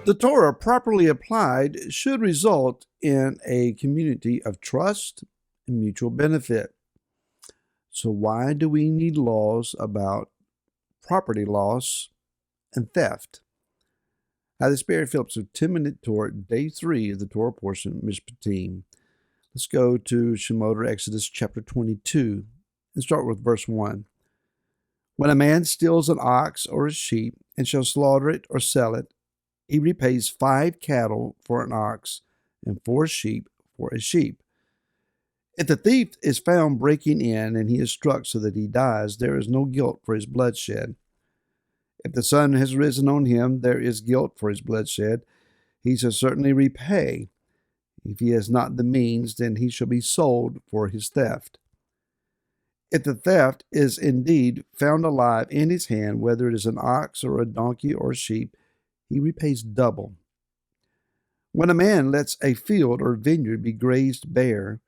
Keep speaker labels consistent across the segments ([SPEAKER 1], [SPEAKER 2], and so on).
[SPEAKER 1] The Torah, properly applied, should result in a community of trust and mutual benefit. So why do we need laws about property loss and theft? Now, the Spirit Phillips of 10-minute Torah, day 3 of the Torah portion, Mishpatim. Let's go to Shemot, or Exodus chapter 22, and start with verse 1. When a man steals an ox or a sheep and shall slaughter it or sell it, he repays 5 cattle for an ox and 4 sheep for a sheep. If the thief is found breaking in and he is struck so that he dies, there is no guilt for his bloodshed. If the sun has risen on him, there is guilt for his bloodshed. He shall certainly repay. If he has not the means, then he shall be sold for his theft. If the theft is indeed found alive in his hand, whether it is an ox or a donkey or a sheep, he repays double. When a man lets a field or vineyard be grazed bare,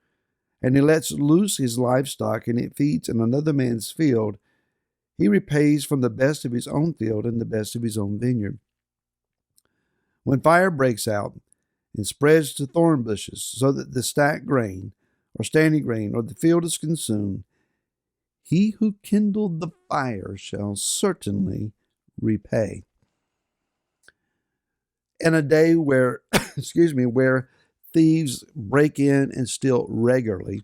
[SPEAKER 1] and he lets loose his livestock and it feeds in another man's field, he repays from the best of his own field and the best of his own vineyard. When fire breaks out and spreads to thorn bushes, so that the stacked grain or standing grain or the field is consumed, he who kindled the fire shall certainly repay. In a day where, where thieves break in and steal regularly,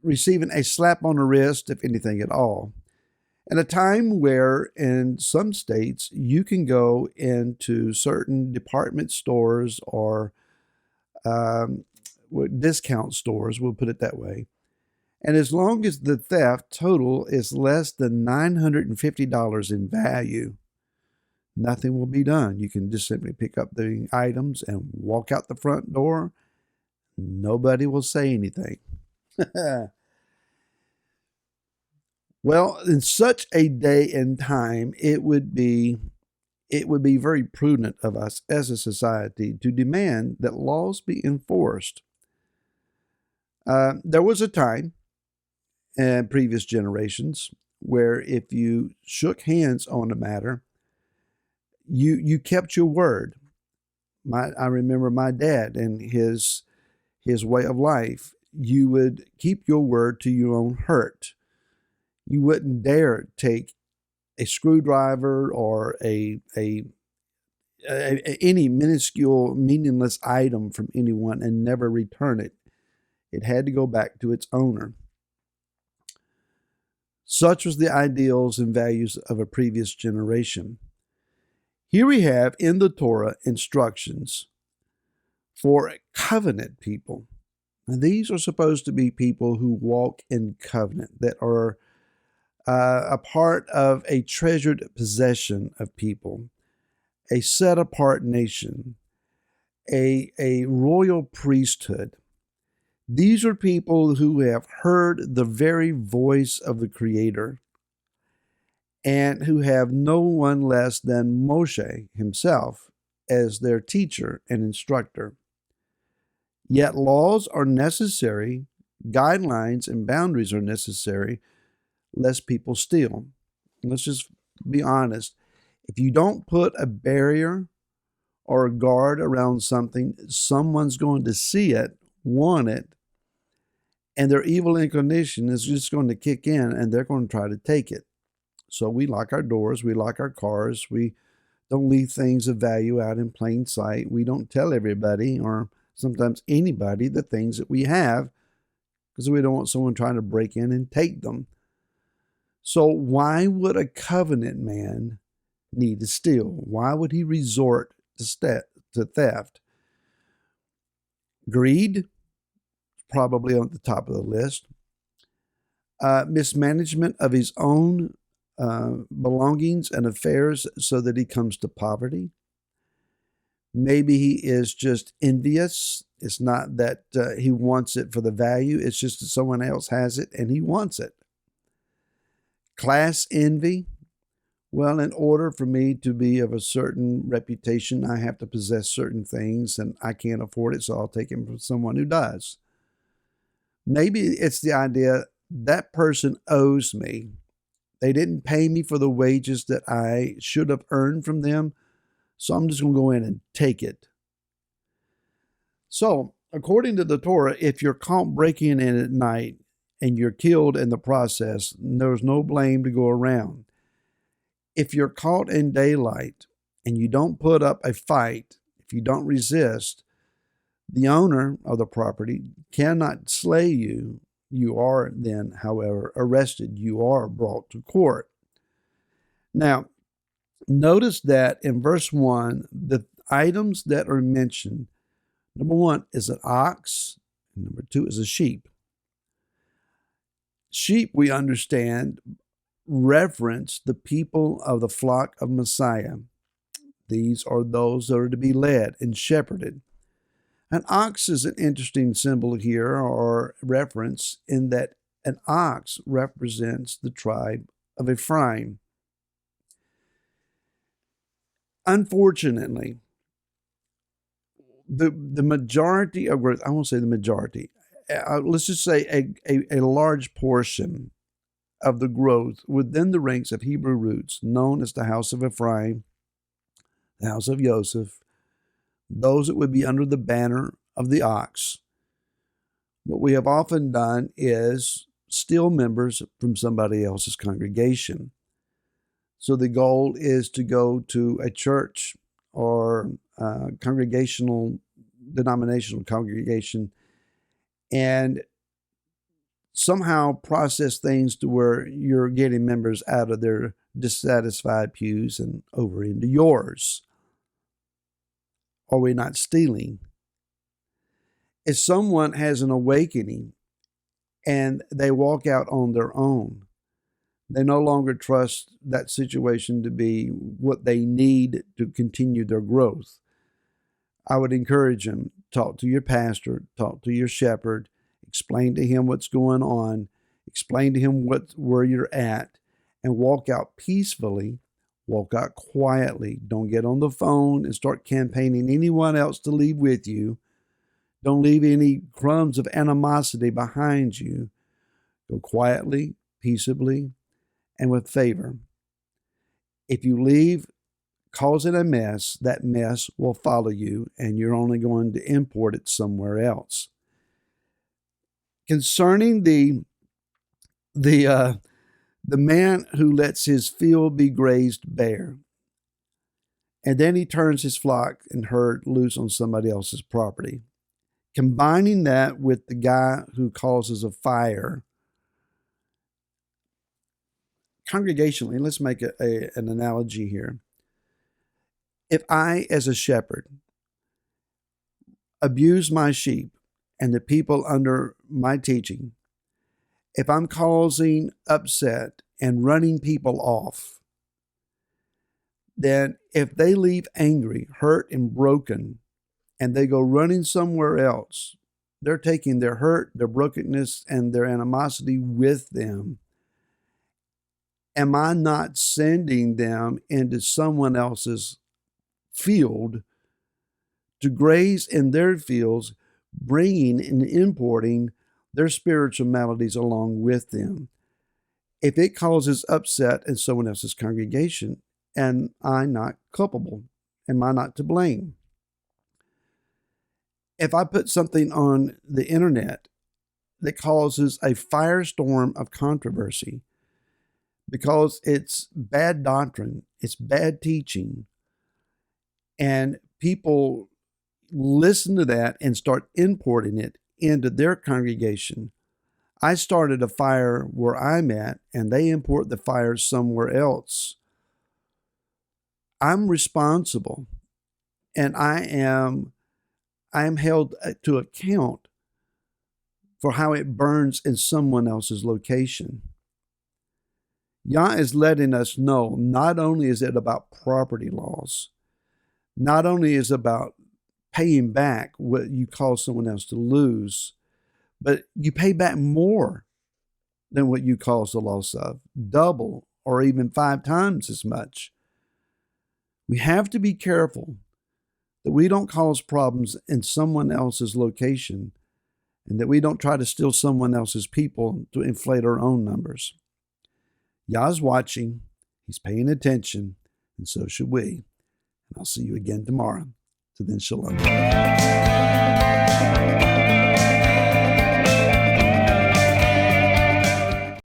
[SPEAKER 1] receiving a slap on the wrist, if anything at all, and a time where in some states you can go into certain department stores or discount stores, we'll put it that way, and as long as the theft total is less than $950 in value, nothing will be done. You can just simply pick up the items and walk out the front door. Nobody will say anything. Well, in such a day and time, it would be very prudent of us as a society to demand that laws be enforced. There was a time in previous generations where if you shook hands on a matter, you kept your word. I remember my dad and his way of life. You would keep your word to your own hurt. You wouldn't dare take a screwdriver or any minuscule, meaningless item from anyone and never return it. It had to go back to its owner. Such was the ideals and values of a previous generation. Here we have in the Torah instructions for covenant people. And these are supposed to be people who walk in covenant, that are a part of a treasured possession of people, a set-apart nation, a royal priesthood. These are people who have heard the very voice of the Creator and who have no one less than Moshe himself as their teacher and instructor. Yet laws are necessary, guidelines and boundaries are necessary, lest people steal. Let's just be honest. If you don't put a barrier or a guard around something, someone's going to see it, want it, and their evil inclination is just going to kick in and they're going to try to take it. So we lock our doors, we lock our cars, we don't leave things of value out in plain sight. We don't tell everybody or sometimes anybody the things that we have because we don't want someone trying to break in and take them. So why would a covenant man need to steal? Why would he resort to theft? Greed, probably on the top of the list. Mismanagement of his own belongings and affairs so that he comes to poverty. Maybe he is just envious. It's not that he wants it for the value. It's just that someone else has it and he wants it. Class envy. Well, in order for me to be of a certain reputation, I have to possess certain things and I can't afford it, so I'll take it from someone who does. Maybe it's the idea that person owes me. They didn't pay me for the wages that I should have earned from them, so I'm just going to go in and take it. So, according to the Torah, if you're caught breaking in at night and you're killed in the process, there's no blame to go around. If you're caught in daylight and you don't put up a fight, if you don't resist, the owner of the property cannot slay you. You are then, however, arrested. You are brought to court. Now, notice that in verse 1, the items that are mentioned, number 1 is an ox, and number 2 is a sheep. Sheep, we understand, reference the people of the flock of Messiah. These are those that are to be led and shepherded. An ox is an interesting symbol here, or reference, in that an ox represents the tribe of Ephraim. Unfortunately, the majority of growth, I won't say the majority, let's just say a large portion of the growth within the ranks of Hebrew roots, known as the house of Ephraim, the house of Joseph, those that would be under the banner of the ox. What we have often done is steal members from somebody else's congregation. So the goal is to go to a church or denominational congregation and somehow process things to where you're getting members out of their dissatisfied pews and over into yours. Are we not stealing? If someone has an awakening and they walk out on their own, they no longer trust that situation to be what they need to continue their growth. I would encourage them, talk to your pastor, talk to your shepherd, explain to him what's going on, explain to him where you're at, and walk out peacefully, walk out quietly. Don't get on the phone and start campaigning anyone else to leave with you. Don't leave any crumbs of animosity behind you. Go quietly, peaceably, and with favor. If you leave causing a mess, that mess will follow you, and you're only going to import it somewhere else. Concerning the man who lets his field be grazed bare, and then he turns his flock and herd loose on somebody else's property, combining that with the guy who causes a fire, congregationally, let's make an analogy here. If I, as a shepherd, abuse my sheep and the people under my teaching, if I'm causing upset and running people off, then if they leave angry, hurt, and broken, and they go running somewhere else, they're taking their hurt, their brokenness, and their animosity with them. Am I not sending them into someone else's field to graze in their fields, bringing and importing their spiritual maladies along with them? If it causes upset in someone else's congregation, am I not culpable? Am I not to blame? If I put something on the internet that causes a firestorm of controversy because it's bad doctrine, it's bad teaching, and people listen to that and start importing it into their congregation, I started a fire where I'm at, and they import the fire somewhere else. I'm responsible, and I am held to account for how it burns in someone else's location. Yah is letting us know not only is it about property laws, not only is it about paying back what you cause someone else to lose, but you pay back more than what you caused the loss of, double or even 5 times as much. We have to be careful that we don't cause problems in someone else's location, and that we don't try to steal someone else's people to inflate our own numbers. Yah's watching, he's paying attention, and so should we. I'll see you again tomorrow. So then, shalom.